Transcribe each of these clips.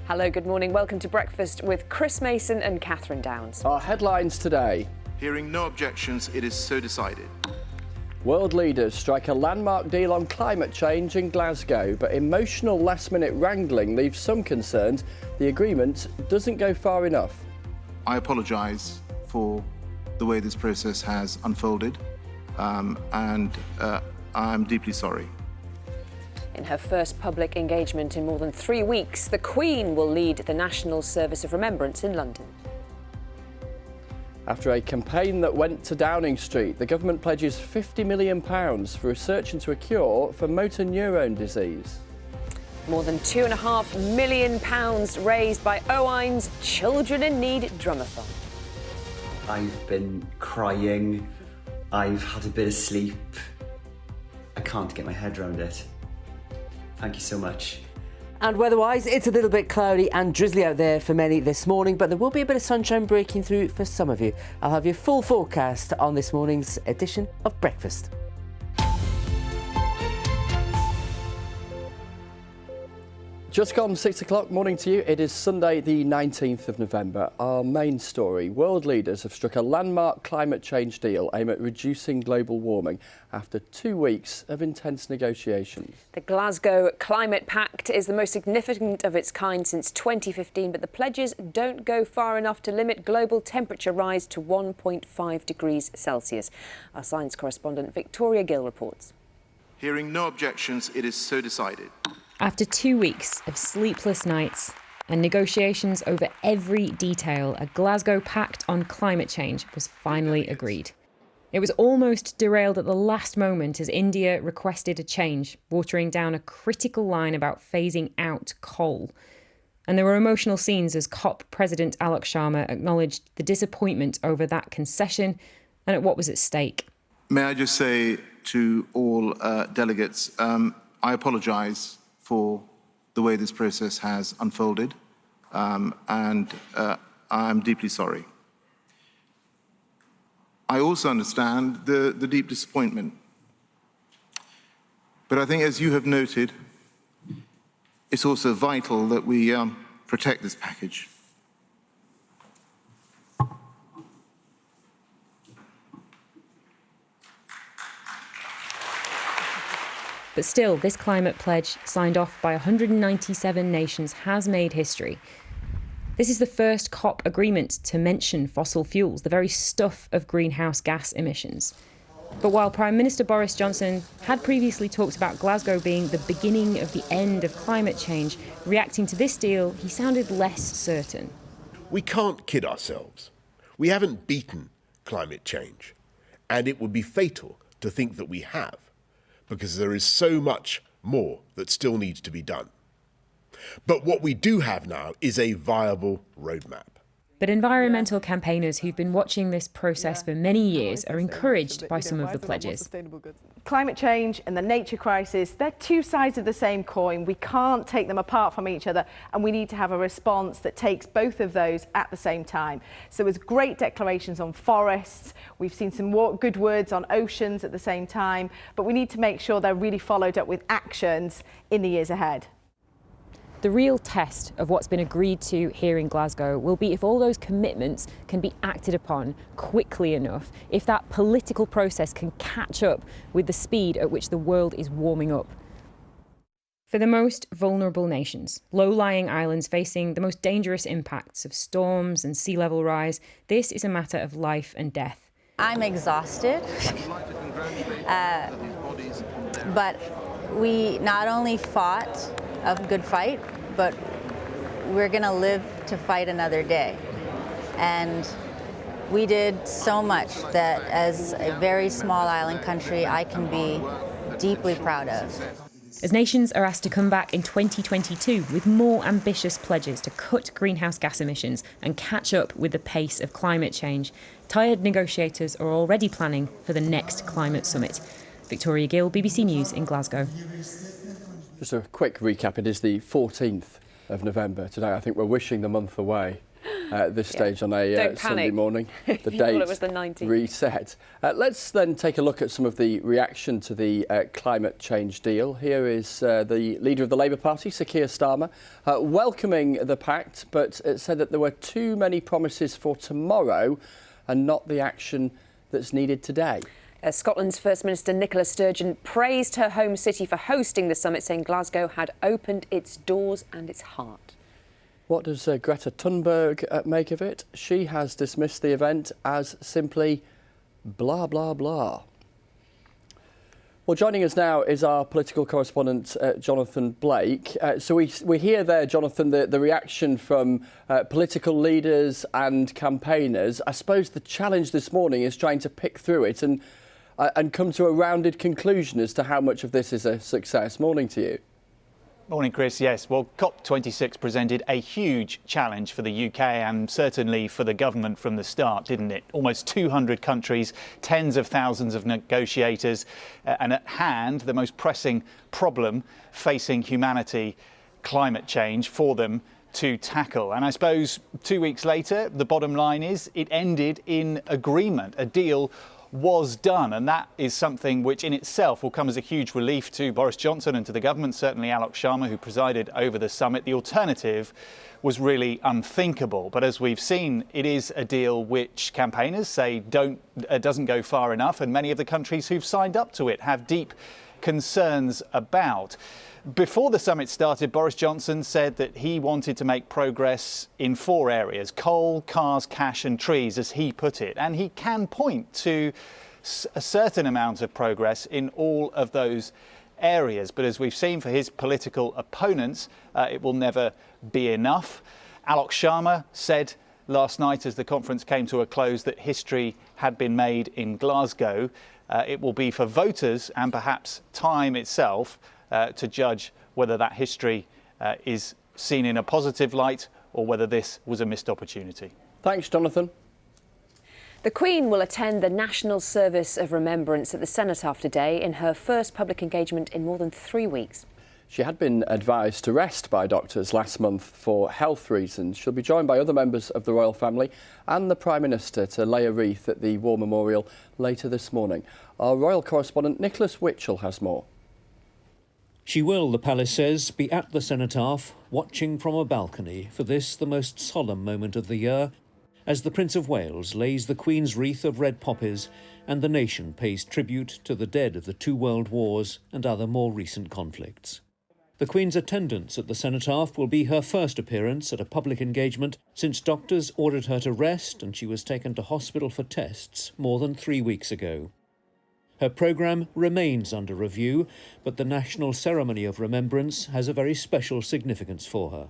Hello, good morning. Welcome to Breakfast with Chris Mason and Catherine Downs. Our headlines today. Hearing no objections, it is so decided. World leaders strike a landmark deal on climate change in Glasgow, but emotional last-minute wrangling leaves some concerned the agreement doesn't go far enough. I apologise for the way this process has unfolded, and I'm deeply sorry. In her first public engagement in more than 3 weeks, the Queen will lead the National Service of Remembrance in London. After a campaign that went to Downing Street, the government pledges £50 million for research into a cure for motor neurone disease. More than £2.5 million raised by Owine's Children in Need Drumathon. I've been crying, I've had a bit of sleep. I can't get my head around it. Thank you so much. And weather-wise, it's a little bit cloudy and drizzly out there for many this morning, but there will be a bit of sunshine breaking through for some of you. I'll have your full forecast on this morning's edition of Breakfast. Just gone 6 o'clock, morning to you. It is Sunday the 19th of November. Our main story, world leaders have struck a landmark climate change deal aimed at reducing global warming after 2 weeks of intense negotiations. The Glasgow Climate Pact is the most significant of its kind since 2015, but the pledges don't go far enough to limit global temperature rise to 1.5 degrees Celsius. Our science correspondent Victoria Gill reports. Hearing no objections, it is so decided. After 2 weeks of sleepless nights and negotiations over every detail, a Glasgow Pact on climate change was finally agreed. It was almost derailed at the last moment as India requested a change, watering down a critical line about phasing out coal. And there were emotional scenes as COP President Alok Sharma acknowledged the disappointment over that concession and at what was at stake. May I just say to all delegates, I apologise for the way this process has unfolded, and I'm deeply sorry. I also understand the deep disappointment. But I think, as you have noted, it's also vital that we protect this package. But still, this climate pledge, signed off by 197 nations, has made history. This is the first COP agreement to mention fossil fuels, the very stuff of greenhouse gas emissions. But while Prime Minister Boris Johnson had previously talked about Glasgow being the beginning of the end of climate change, reacting to this deal, he sounded less certain. We can't kid ourselves. We haven't beaten climate change, and it would be fatal to think that we have, because there is so much more that still needs to be done. But what we do have now is a viable roadmap. But environmental campaigners who've been watching this process for many years are encouraged by some of the pledges. Climate change and the nature crisis, they're two sides of the same coin. We can't take them apart from each other, and we need to have a response that takes both of those at the same time. So there's great declarations on forests. We've seen some good words on oceans at the same time, but we need to make sure they're really followed up with actions in the years ahead. The real test of what's been agreed to here in Glasgow will be if all those commitments can be acted upon quickly enough, if that political process can catch up with the speed at which the world is warming up. For the most vulnerable nations, low-lying islands facing the most dangerous impacts of storms and sea level rise, this is a matter of life and death. I'm exhausted, but we not only fought a good fight, but we're going to live to fight another day. And we did so much that as a very small island country, I can be deeply proud of. As nations are asked to come back in 2022 with more ambitious pledges to cut greenhouse gas emissions and catch up with the pace of climate change, tired negotiators are already planning for the next climate summit. Victoria Gill, BBC News in Glasgow. Just a quick recap, it is the 14th of November today. I think we're wishing the month away. at this stage on a Sunday morning. The You date thought it was the 19th. reset. Let's then take a look at some of the reaction to the climate change deal. Here is the leader of the Labour Party, Sir Keir Starmer, welcoming the pact, but it said that there were too many promises for tomorrow and not the action that's needed today. Scotland's First Minister Nicola Sturgeon praised her home city for hosting the summit, saying Glasgow had opened its doors and its heart. What does Greta Thunberg make of it? She has dismissed the event as simply blah, blah, blah. Well, joining us now is our political correspondent, Jonathan Blake. So we hear there, Jonathan, the reaction from political leaders and campaigners. I suppose the challenge this morning is trying to pick through it and come to a rounded conclusion as to how much of this is a success. Morning to you. Morning, Chris. Yes, well, COP26 presented a huge challenge for the UK and certainly for the government from the start, didn't it? Almost 200 countries, tens of thousands of negotiators, and at hand, the most pressing problem facing humanity, climate change, for them to tackle. And I suppose 2 weeks later, the bottom line is it ended in agreement. A deal was done, and that is something which in itself will come as a huge relief to Boris Johnson and to the government, certainly Alok Sharma, who presided over the summit. The alternative was really unthinkable, but as we've seen, it is a deal which campaigners say doesn't go far enough, and many of the countries who've signed up to it have deep concerns about. Before the summit started, Boris Johnson said that he wanted to make progress in 4 areas: coal, cars, cash and trees, as he put it. And he can point to a certain amount of progress in all of those areas. But as we've seen for his political opponents, it will never be enough. Alok Sharma said last night as the conference came to a close that history had been made in Glasgow. It will be for voters and perhaps time itself to judge whether that history is seen in a positive light or whether this was a missed opportunity. Thanks, Jonathan. The Queen will attend the National Service of Remembrance at the Cenotaph today in her first public engagement in more than 3 weeks. She had been advised to rest by doctors last month for health reasons. She'll be joined by other members of the royal family and the Prime Minister to lay a wreath at the War Memorial later this morning. Our royal correspondent Nicholas Witchell has more. She will, the palace says, be at the cenotaph, watching from a balcony for this, the most solemn moment of the year, as the Prince of Wales lays the Queen's wreath of red poppies and the nation pays tribute to the dead of the 2 world wars and other more recent conflicts. The Queen's attendance at the cenotaph will be her first appearance at a public engagement since doctors ordered her to rest and she was taken to hospital for tests more than 3 weeks ago. Her programme remains under review, but the national ceremony of remembrance has a very special significance for her.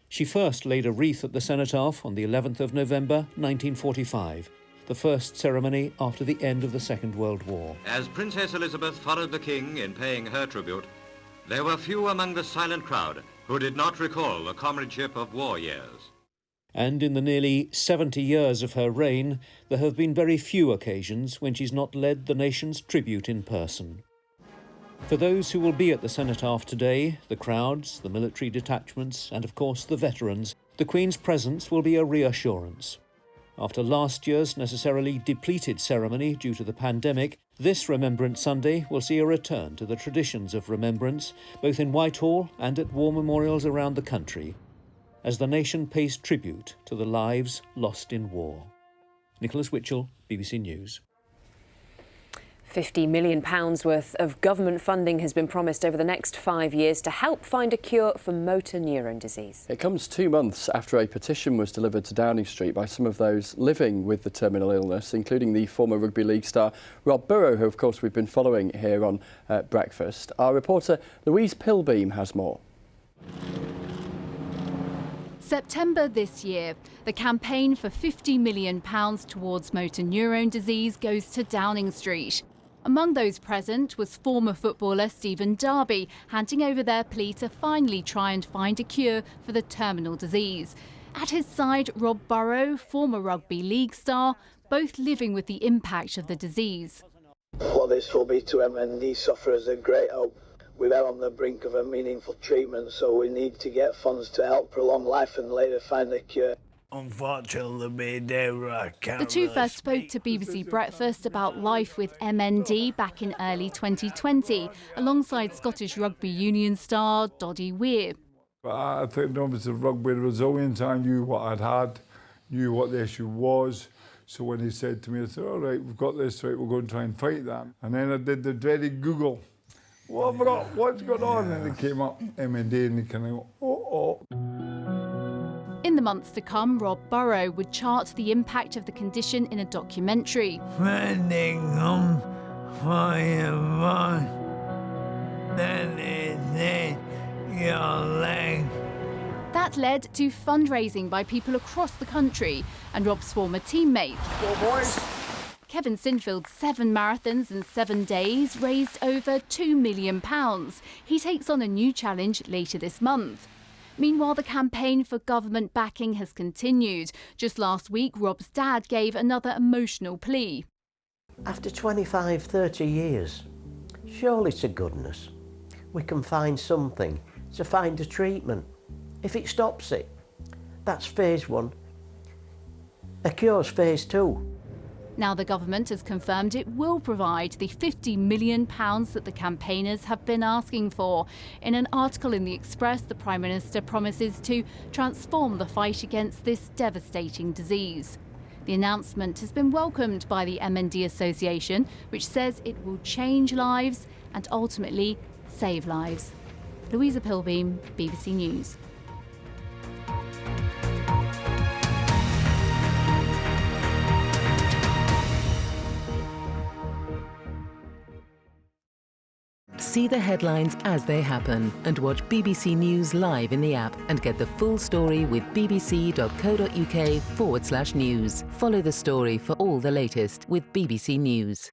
She first laid a wreath at the cenotaph on the 11th of November 1945, the first ceremony after the end of the Second World War. As Princess Elizabeth followed the King in paying her tribute, there were few among the silent crowd who did not recall the comradeship of war years. And in the nearly 70 years of her reign, there have been very few occasions when she's not led the nation's tribute in person. For those who will be at the cenotaph today, the crowds, the military detachments, and of course the veterans, the Queen's presence will be a reassurance. After last year's necessarily depleted ceremony due to the pandemic, this Remembrance Sunday will see a return to the traditions of remembrance, both in Whitehall and at war memorials around the country, as the nation pays tribute to the lives lost in war. Nicholas Witchell, BBC News. £50 million worth of government funding has been promised over the next 5 years to help find a cure for motor neurone disease. It comes 2 months after a petition was delivered to Downing Street by some of those living with the terminal illness, including the former rugby league star Rob Burrow, who of course we've been following here on Breakfast. Our reporter Louise Pilbeam has more. September this year, the campaign for £50 million towards motor neurone disease goes to Downing Street. Among those present was former footballer Stephen Darby, handing over their plea to finally try and find a cure for the terminal disease. At his side, Rob Burrow, former rugby league star, both living with the impact of the disease. What this will be to MND sufferers a great hope. We're out on the brink of a meaningful treatment, so we need to get funds to help prolong life and later find a cure. Unfortunately, I can't. The two first spoke to BBC Breakfast about life with MND back in early 2020, alongside Scottish rugby union star Doddy Weir. I think obviously rugby resilience, I knew what I'd had, knew what the issue was. So when he said to me, I said, all right, we've got this, right, we're going to try and fight that. And then I did the dreaded Google. What have I got? What's going on? And it came up, MND, and he kind of go, In the months to come, Rob Burrow would chart the impact of the condition in a documentary. Funding comes for your voice, then it's in your leg. That led to fundraising by people across the country and Rob's former teammates. Go boys! Kevin Sinfield's 7 marathons in 7 days raised over £2 million. He takes on a new challenge later this month. Meanwhile, the campaign for government backing has continued. Just last week, Rob's dad gave another emotional plea. After 25, 30 years, surely to goodness, we can find something to find a treatment. If it stops it, that's phase 1. A cure's phase 2. Now the government has confirmed it will provide the £50 million that the campaigners have been asking for. In an article in The Express, the Prime Minister promises to transform the fight against this devastating disease. The announcement has been welcomed by the MND Association, which says it will change lives and ultimately save lives. Louisa Pilbeam, BBC News. See the headlines as they happen and watch BBC News live in the app and get the full story with bbc.co.uk/news. Follow the story for all the latest with BBC News.